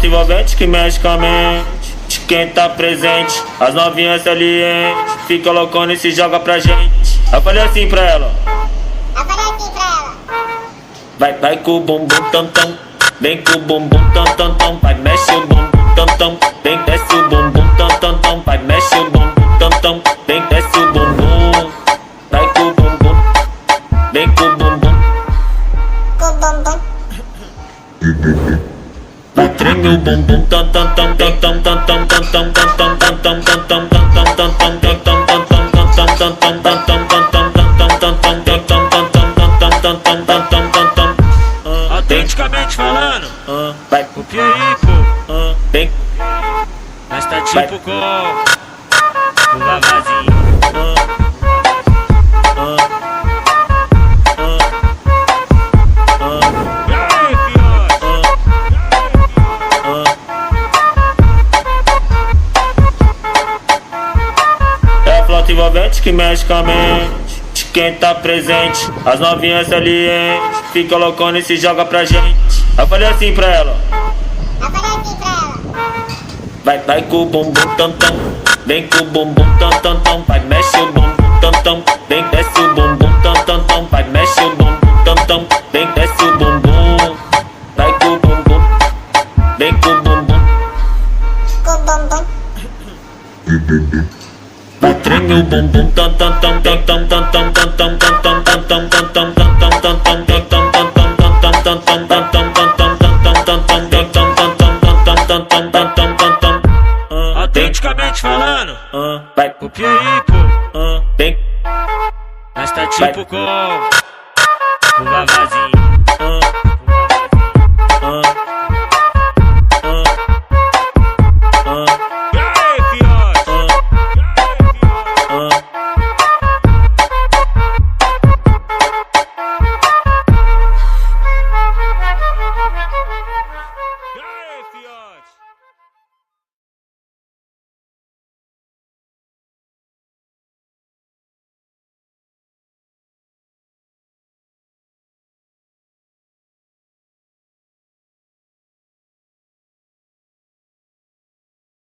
flauta envolvente que mexe com a mente de quem tá presente. As novinhas salientes fica loucona e se joga pra gente. Eu falei assim pra ela. Vai com o bumbum tam tam, vem com o bumbum tam tam tam, vai mexe o bumbum tam tam, vem desce o bumbum tam tam tam, vai mexe o bumbum tam tam, vem desce o bumbum, vai com o bumbum, vem com o bumbum, vai treme o bumbum tam tam tam tam tam tam tam tam tam tam tam tam tam tam tam tam tam tam tam Autenticamente falando, vai o Pierico, vem, mas tá tipo com o Vavazinho. É a flauta envolvente que mexe com a mente de quem tá presente. As novinhas salientes fica loucona e se joga pra gente. Eu falei assim pra ela. Vai com o bumbum tam tam, vem com o bumbum tam tam tam, vai mexe o bumbum tam tam, vem desce o bumbum tam tam tam, vai mexe o bumbum tam tam, vem desce o bumbum, vai com o bumbum, vem com o bumbum, vai treme o bumbum tam tam tam tam tam tam tam tam tam tam tam tam tam tam tam tam tam tam Autenticamente falando, vai o Pierico, vem, mas tá tipo com o Vavazinho.